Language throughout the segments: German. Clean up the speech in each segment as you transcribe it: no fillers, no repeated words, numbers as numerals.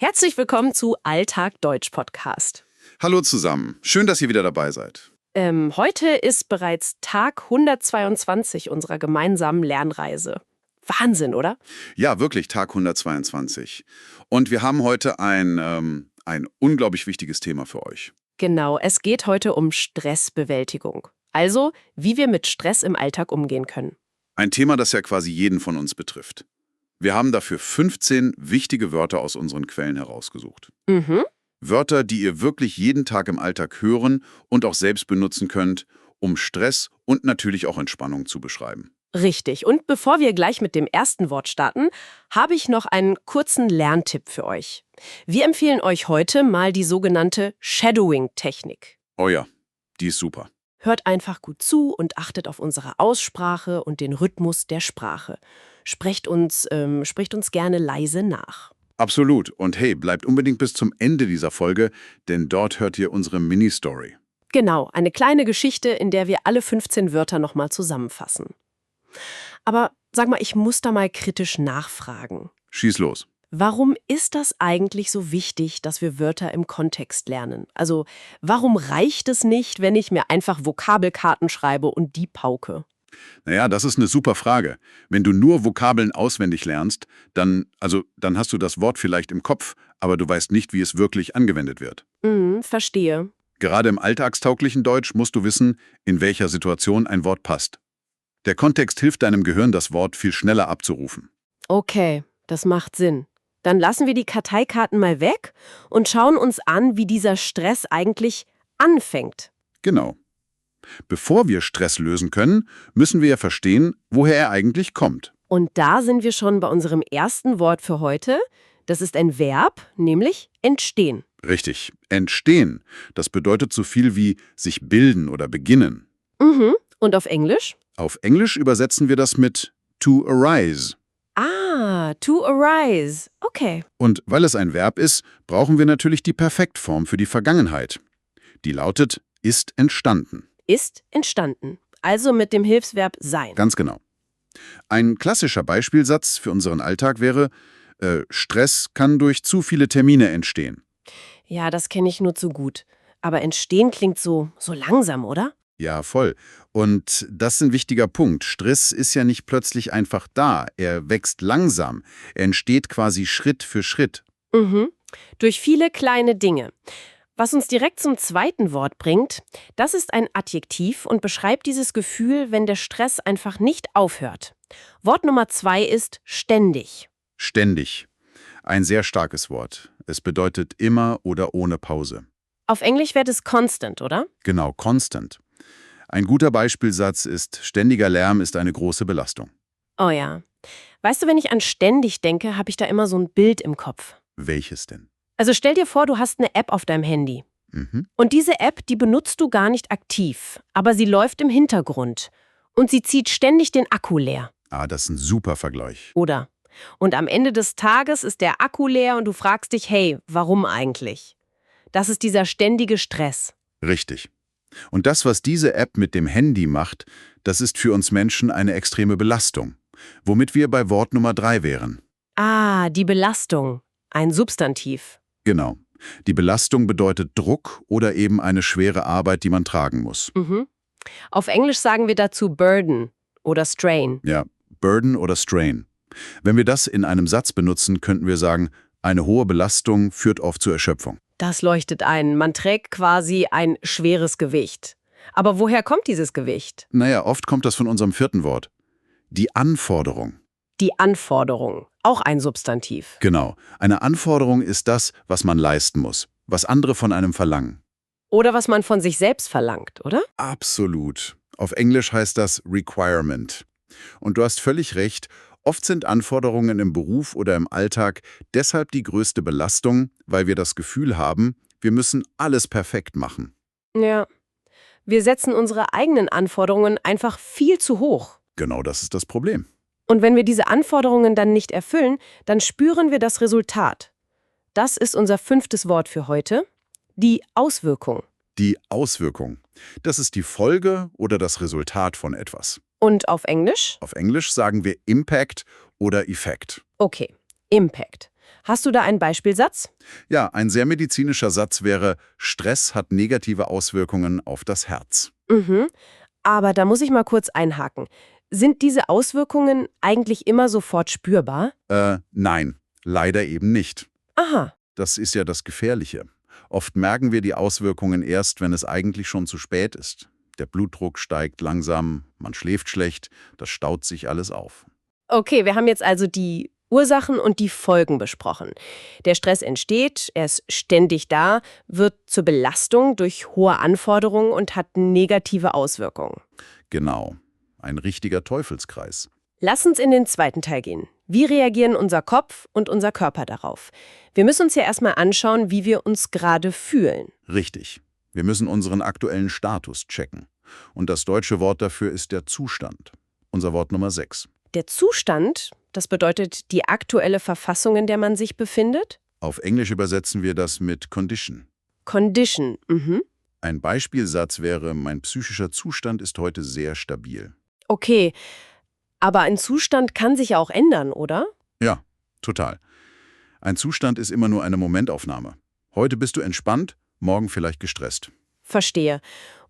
Herzlich willkommen zu Alltag Deutsch Podcast. Hallo zusammen, schön, dass ihr wieder dabei seid. Heute ist bereits Tag 122 unserer gemeinsamen Lernreise. Wahnsinn, oder? Ja, wirklich, Tag 122. Und wir haben heute ein unglaublich wichtiges Thema für euch. Genau, es geht heute um Stressbewältigung. Also, wie wir mit Stress im Alltag umgehen können. Ein Thema, das ja quasi jeden von uns betrifft. Wir haben dafür 15 wichtige Wörter aus unseren Quellen herausgesucht. Mhm. Wörter, die ihr wirklich jeden Tag im Alltag hören und auch selbst benutzen könnt, um Stress und natürlich auch Entspannung zu beschreiben. Richtig. Und bevor wir gleich mit dem ersten Wort starten, habe ich noch einen kurzen Lerntipp für euch. Wir empfehlen euch heute mal die sogenannte Shadowing-Technik. Oh ja, die ist super. Hört einfach gut zu und achtet auf unsere Aussprache und den Rhythmus der Sprache. Spricht uns gerne leise nach. Absolut. Und hey, bleibt unbedingt bis zum Ende dieser Folge, denn dort hört ihr unsere Mini-Story. Genau, eine kleine Geschichte, in der wir alle 15 Wörter nochmal zusammenfassen. Aber sag mal, ich muss da mal kritisch nachfragen. Schieß los. Warum ist das eigentlich so wichtig, dass wir Wörter im Kontext lernen? Also, warum reicht es nicht, wenn ich mir einfach Vokabelkarten schreibe und die pauke? Naja, das ist eine super Frage. Wenn du nur Vokabeln auswendig lernst, dann hast du das Wort vielleicht im Kopf, aber du weißt nicht, wie es wirklich angewendet wird. Verstehe. Gerade im alltagstauglichen Deutsch musst du wissen, in welcher Situation ein Wort passt. Der Kontext hilft deinem Gehirn, das Wort viel schneller abzurufen. Okay, das macht Sinn. Dann lassen wir die Karteikarten mal weg und schauen uns an, wie dieser Stress eigentlich anfängt. Genau. Bevor wir Stress lösen können, müssen wir ja verstehen, woher er eigentlich kommt. Und da sind wir schon bei unserem ersten Wort für heute. Das ist ein Verb, nämlich entstehen. Richtig. Entstehen. Das bedeutet so viel wie sich bilden oder beginnen. Und auf Englisch? Auf Englisch übersetzen wir das mit to arise. Ah, to arise. Okay. Und weil es ein Verb ist, brauchen wir natürlich die Perfektform für die Vergangenheit. Die lautet ist entstanden. Ist entstanden. Also mit dem Hilfsverb sein. Ganz genau. Ein klassischer Beispielsatz für unseren Alltag wäre, Stress kann durch zu viele Termine entstehen. Ja, das kenne ich nur zu gut. Aber entstehen klingt so langsam, oder? Ja, voll. Und das ist ein wichtiger Punkt. Stress ist ja nicht plötzlich einfach da. Er wächst langsam. Er entsteht quasi Schritt für Schritt. Durch viele kleine Dinge. Was uns direkt zum zweiten Wort bringt, das ist ein Adjektiv und beschreibt dieses Gefühl, wenn der Stress einfach nicht aufhört. Wort Nummer 2 ist ständig. Ständig. Ein sehr starkes Wort. Es bedeutet immer oder ohne Pause. Auf Englisch wäre es constant, oder? Genau, constant. Ein guter Beispielsatz ist, ständiger Lärm ist eine große Belastung. Oh ja. Weißt du, wenn ich an ständig denke, habe ich da immer so ein Bild im Kopf. Welches denn? Also stell dir vor, du hast eine App auf deinem Handy. Und diese App, die benutzt du gar nicht aktiv, aber sie läuft im Hintergrund. Und sie zieht ständig den Akku leer. Ah, das ist ein super Vergleich. Oder? Und am Ende des Tages ist der Akku leer und du fragst dich, hey, warum eigentlich? Das ist dieser ständige Stress. Richtig. Und das, was diese App mit dem Handy macht, das ist für uns Menschen eine extreme Belastung. Womit wir bei Wort Nummer 3 wären. Ah, die Belastung. Ein Substantiv. Genau. Die Belastung bedeutet Druck oder eben eine schwere Arbeit, die man tragen muss. Auf Englisch sagen wir dazu Burden oder Strain. Ja, Burden oder Strain. Wenn wir das in einem Satz benutzen, könnten wir sagen, eine hohe Belastung führt oft zur Erschöpfung. Das leuchtet ein. Man trägt quasi ein schweres Gewicht. Aber woher kommt dieses Gewicht? Naja, oft kommt das von unserem vierten Wort. Die Anforderung. Die Anforderung. Auch ein Substantiv. Genau. Eine Anforderung ist das, was man leisten muss, was andere von einem verlangen. Oder was man von sich selbst verlangt, oder? Absolut. Auf Englisch heißt das Requirement. Und du hast völlig recht, oft sind Anforderungen im Beruf oder im Alltag deshalb die größte Belastung, weil wir das Gefühl haben, wir müssen alles perfekt machen. Ja. Wir setzen unsere eigenen Anforderungen einfach viel zu hoch. Genau das ist das Problem. Und wenn wir diese Anforderungen dann nicht erfüllen, dann spüren wir das Resultat. Das ist unser 5. Wort für heute. Die Auswirkung. Die Auswirkung. Das ist die Folge oder das Resultat von etwas. Und auf Englisch? Auf Englisch sagen wir Impact oder Effekt. Okay, Impact. Hast du da einen Beispielsatz? Ja, ein sehr medizinischer Satz wäre, Stress hat negative Auswirkungen auf das Herz. Mhm. Aber da muss ich mal kurz einhaken. Sind diese Auswirkungen eigentlich immer sofort spürbar? Nein, leider eben nicht. Aha. Das ist ja das Gefährliche. Oft merken wir die Auswirkungen erst, wenn es eigentlich schon zu spät ist. Der Blutdruck steigt langsam, man schläft schlecht, das staut sich alles auf. Okay, wir haben jetzt also die Ursachen und die Folgen besprochen. Der Stress entsteht, er ist ständig da, wird zur Belastung durch hohe Anforderungen und hat negative Auswirkungen. Genau, ein richtiger Teufelskreis. Lass uns in den zweiten Teil gehen. Wie reagieren unser Kopf und unser Körper darauf? Wir müssen uns ja erstmal anschauen, wie wir uns gerade fühlen. Richtig. Wir müssen unseren aktuellen Status checken. Und das deutsche Wort dafür ist der Zustand. Unser Wort Nummer 6. Der Zustand, das bedeutet die aktuelle Verfassung, in der man sich befindet? Auf Englisch übersetzen wir das mit Condition. Condition, Ein Beispielsatz wäre, mein psychischer Zustand ist heute sehr stabil. Okay, aber ein Zustand kann sich ja auch ändern, oder? Ja, total. Ein Zustand ist immer nur eine Momentaufnahme. Heute bist du entspannt, morgen vielleicht gestresst. Verstehe.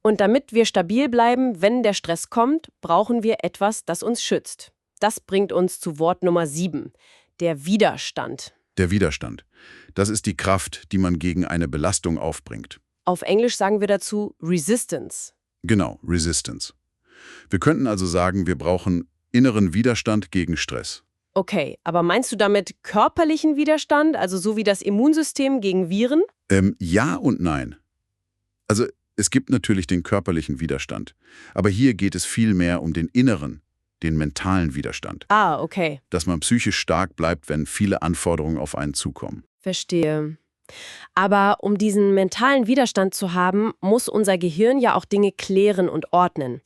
Und damit wir stabil bleiben, wenn der Stress kommt, brauchen wir etwas, das uns schützt. Das bringt uns zu Wort Nummer 7, der Widerstand. Der Widerstand. Das ist die Kraft, die man gegen eine Belastung aufbringt. Auf Englisch sagen wir dazu Resistance. Genau, Resistance. Wir könnten also sagen, wir brauchen inneren Widerstand gegen Stress. Okay, aber meinst du damit körperlichen Widerstand, also so wie das Immunsystem gegen Viren? Ja und nein. Also es gibt natürlich den körperlichen Widerstand, aber hier geht es vielmehr um den inneren, den mentalen Widerstand. Ah, okay. Dass man psychisch stark bleibt, wenn viele Anforderungen auf einen zukommen. Verstehe. Aber um diesen mentalen Widerstand zu haben, muss unser Gehirn ja auch Dinge klären und ordnen.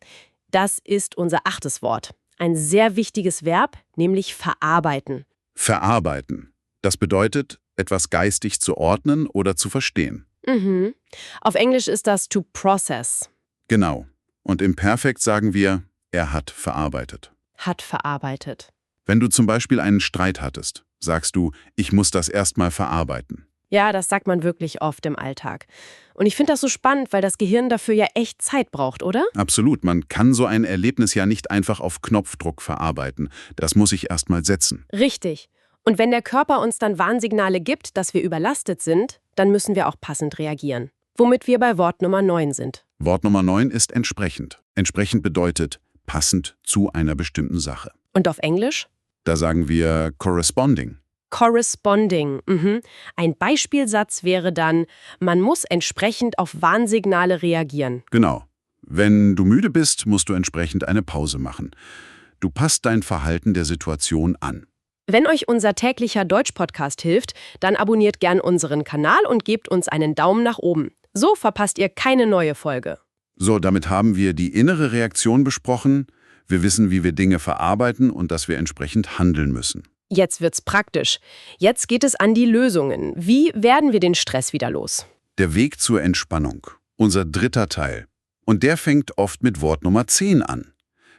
Das ist unser 8. Wort. Ein sehr wichtiges Verb, nämlich verarbeiten. Verarbeiten. Das bedeutet, etwas geistig zu ordnen oder zu verstehen. Mhm. Auf Englisch ist das to process. Genau. Und im Perfekt sagen wir, er hat verarbeitet. Hat verarbeitet. Wenn du zum Beispiel einen Streit hattest, sagst du, ich muss das erstmal verarbeiten. Ja, das sagt man wirklich oft im Alltag. Und ich finde das so spannend, weil das Gehirn dafür ja echt Zeit braucht, oder? Absolut, man kann so ein Erlebnis ja nicht einfach auf Knopfdruck verarbeiten. Das muss ich erstmal setzen. Richtig. Und wenn der Körper uns dann Warnsignale gibt, dass wir überlastet sind, dann müssen wir auch passend reagieren. Womit wir bei Wort Nummer 9 sind. Wort Nummer 9 ist entsprechend. Entsprechend bedeutet passend zu einer bestimmten Sache. Und auf Englisch? Da sagen wir corresponding. Corresponding. Ein Beispielsatz wäre dann, man muss entsprechend auf Warnsignale reagieren. Genau. Wenn du müde bist, musst du entsprechend eine Pause machen. Du passt dein Verhalten der Situation an. Wenn euch unser täglicher Deutsch-Podcast hilft, dann abonniert gern unseren Kanal und gebt uns einen Daumen nach oben. So verpasst ihr keine neue Folge. So, damit haben wir die innere Reaktion besprochen. Wir wissen, wie wir Dinge verarbeiten und dass wir entsprechend handeln müssen. Jetzt wird's praktisch. Jetzt geht es an die Lösungen. Wie werden wir den Stress wieder los? Der Weg zur Entspannung. Unser 3. Teil. Und der fängt oft mit Wort Nummer 10 an.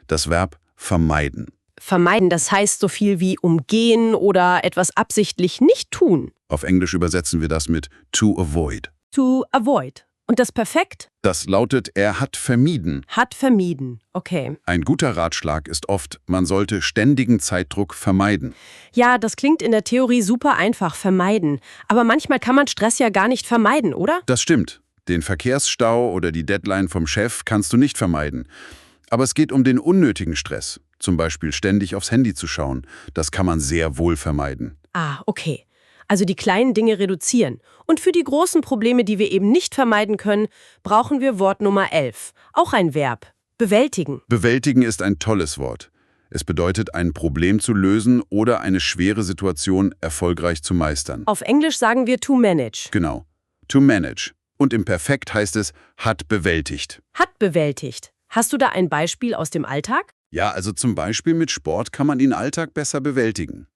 Das Verb vermeiden. Vermeiden, das heißt so viel wie umgehen oder etwas absichtlich nicht tun. Auf Englisch übersetzen wir das mit to avoid. To avoid. Und das Perfekt? Das lautet, er hat vermieden. Hat vermieden. Okay. Ein guter Ratschlag ist oft, man sollte ständigen Zeitdruck vermeiden. Ja, das klingt in der Theorie super einfach, vermeiden. Aber manchmal kann man Stress ja gar nicht vermeiden, oder? Das stimmt. Den Verkehrsstau oder die Deadline vom Chef kannst du nicht vermeiden. Aber es geht um den unnötigen Stress. Zum Beispiel ständig aufs Handy zu schauen. Das kann man sehr wohl vermeiden. Ah, okay. Also die kleinen Dinge reduzieren. Und für die großen Probleme, die wir eben nicht vermeiden können, brauchen wir Wort Nummer 11. Auch ein Verb. Bewältigen. Bewältigen ist ein tolles Wort. Es bedeutet, ein Problem zu lösen oder eine schwere Situation erfolgreich zu meistern. Auf Englisch sagen wir to manage. Genau. To manage. Und im Perfekt heißt es, hat bewältigt. Hat bewältigt. Hast du da ein Beispiel aus dem Alltag? Ja, also zum Beispiel mit Sport kann man den Alltag besser bewältigen.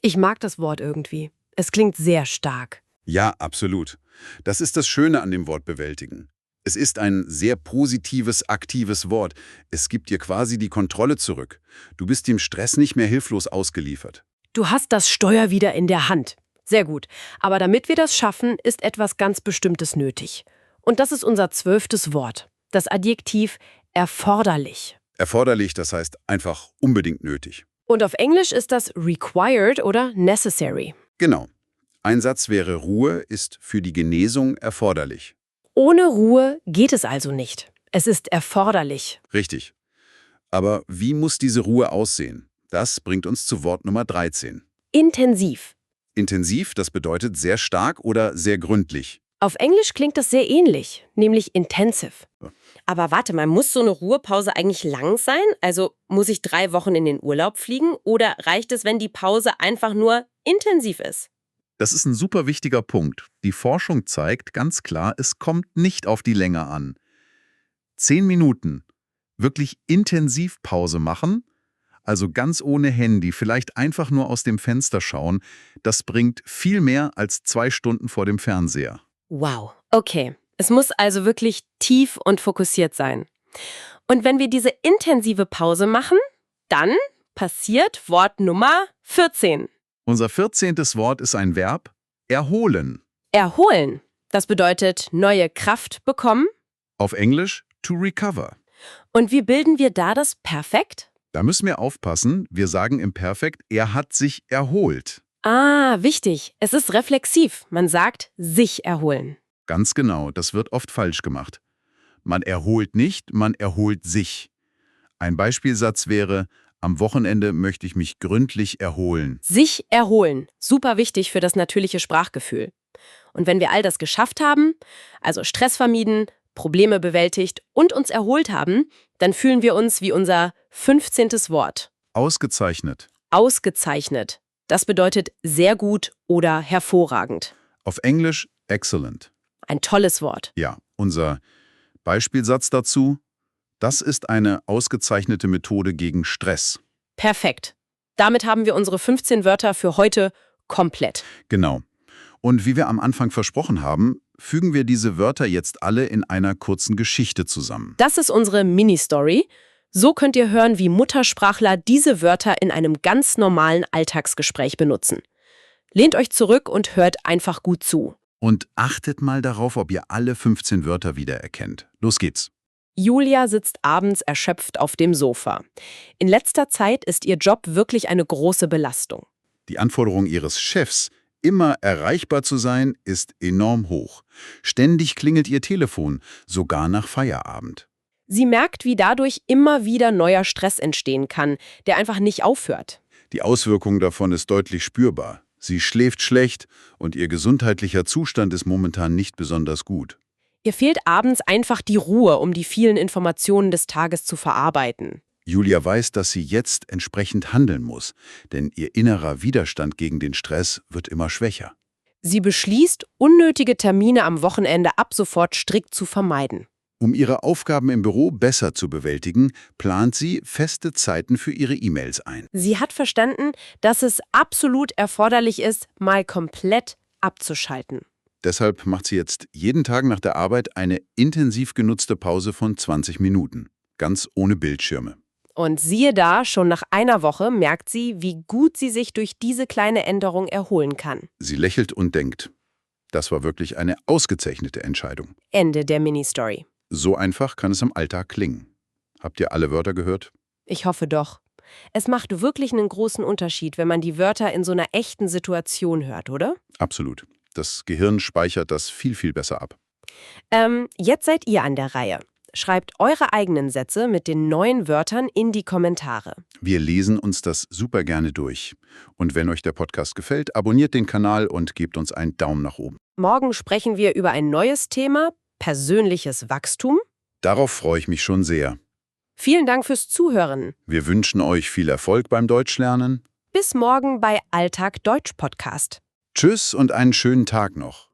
Ich mag das Wort irgendwie. Es klingt sehr stark. Ja, absolut. Das ist das Schöne an dem Wort bewältigen. Es ist ein sehr positives, aktives Wort. Es gibt dir quasi die Kontrolle zurück. Du bist dem Stress nicht mehr hilflos ausgeliefert. Du hast das Steuer wieder in der Hand. Sehr gut. Aber damit wir das schaffen, ist etwas ganz Bestimmtes nötig. Und das ist unser 12. Wort. Das Adjektiv erforderlich. Erforderlich, das heißt einfach unbedingt nötig. Und auf Englisch ist das required oder necessary. Genau. Ein Satz wäre, Ruhe ist für die Genesung erforderlich. Ohne Ruhe geht es also nicht. Es ist erforderlich. Richtig. Aber wie muss diese Ruhe aussehen? Das bringt uns zu Wort Nummer 13. Intensiv. Intensiv, das bedeutet sehr stark oder sehr gründlich. Auf Englisch klingt das sehr ähnlich, nämlich intensive. Aber warte mal, muss so eine Ruhepause eigentlich lang sein? Also muss ich 3 Wochen in den Urlaub fliegen oder reicht es, wenn die Pause einfach nur intensiv ist? Das ist ein super wichtiger Punkt. Die Forschung zeigt ganz klar, es kommt nicht auf die Länge an. 10 Minuten wirklich intensiv Pause machen, also ganz ohne Handy, vielleicht einfach nur aus dem Fenster schauen, das bringt viel mehr als 2 Stunden vor dem Fernseher. Wow. Okay, es muss also wirklich tief und fokussiert sein. Und wenn wir diese intensive Pause machen, dann passiert Wort Nummer 14. Unser 14. Wort ist ein Verb, erholen. Erholen. Das bedeutet neue Kraft bekommen. Auf Englisch to recover. Und wie bilden wir da das Perfekt? Da müssen wir aufpassen, wir sagen im Perfekt, er hat sich erholt. Ah, wichtig. Es ist reflexiv. Man sagt sich erholen. Ganz genau, das wird oft falsch gemacht. Man erholt nicht, man erholt sich. Ein Beispielsatz wäre, am Wochenende möchte ich mich gründlich erholen. Sich erholen. Super wichtig für das natürliche Sprachgefühl. Und wenn wir all das geschafft haben, also Stress vermieden, Probleme bewältigt und uns erholt haben, dann fühlen wir uns wie unser 15. Wort. Ausgezeichnet. Ausgezeichnet. Das bedeutet sehr gut oder hervorragend. Auf Englisch excellent. Ein tolles Wort. Ja, unser Beispielsatz dazu, das ist eine ausgezeichnete Methode gegen Stress. Perfekt. Damit haben wir unsere 15 Wörter für heute komplett. Genau. Und wie wir am Anfang versprochen haben, fügen wir diese Wörter jetzt alle in einer kurzen Geschichte zusammen. Das ist unsere Mini-Story. So könnt ihr hören, wie Muttersprachler diese Wörter in einem ganz normalen Alltagsgespräch benutzen. Lehnt euch zurück und hört einfach gut zu. Und achtet mal darauf, ob ihr alle 15 Wörter wiedererkennt. Los geht's. Julia sitzt abends erschöpft auf dem Sofa. In letzter Zeit ist ihr Job wirklich eine große Belastung. Die Anforderung ihres Chefs, immer erreichbar zu sein, ist enorm hoch. Ständig klingelt ihr Telefon, sogar nach Feierabend. Sie merkt, wie dadurch immer wieder neuer Stress entstehen kann, der einfach nicht aufhört. Die Auswirkung davon ist deutlich spürbar. Sie schläft schlecht und ihr gesundheitlicher Zustand ist momentan nicht besonders gut. Ihr fehlt abends einfach die Ruhe, um die vielen Informationen des Tages zu verarbeiten. Julia weiß, dass sie jetzt entsprechend handeln muss, denn ihr innerer Widerstand gegen den Stress wird immer schwächer. Sie beschließt, unnötige Termine am Wochenende ab sofort strikt zu vermeiden. Um ihre Aufgaben im Büro besser zu bewältigen, plant sie feste Zeiten für ihre E-Mails ein. Sie hat verstanden, dass es absolut erforderlich ist, mal komplett abzuschalten. Deshalb macht sie jetzt jeden Tag nach der Arbeit eine intensiv genutzte Pause von 20 Minuten, ganz ohne Bildschirme. Und siehe da, schon nach einer Woche merkt sie, wie gut sie sich durch diese kleine Änderung erholen kann. Sie lächelt und denkt, das war wirklich eine ausgezeichnete Entscheidung. Ende der Mini-Story. So einfach kann es im Alltag klingen. Habt ihr alle Wörter gehört? Ich hoffe doch. Es macht wirklich einen großen Unterschied, wenn man die Wörter in so einer echten Situation hört, oder? Absolut. Das Gehirn speichert das viel, viel besser ab. Jetzt seid ihr an der Reihe. Schreibt eure eigenen Sätze mit den neuen Wörtern in die Kommentare. Wir lesen uns das super gerne durch. Und wenn euch der Podcast gefällt, abonniert den Kanal und gebt uns einen Daumen nach oben. Morgen sprechen wir über ein neues Thema, persönliches Wachstum. Darauf freue ich mich schon sehr. Vielen Dank fürs Zuhören. Wir wünschen euch viel Erfolg beim Deutschlernen. Bis morgen bei Alltag Deutsch Podcast. Tschüss und einen schönen Tag noch.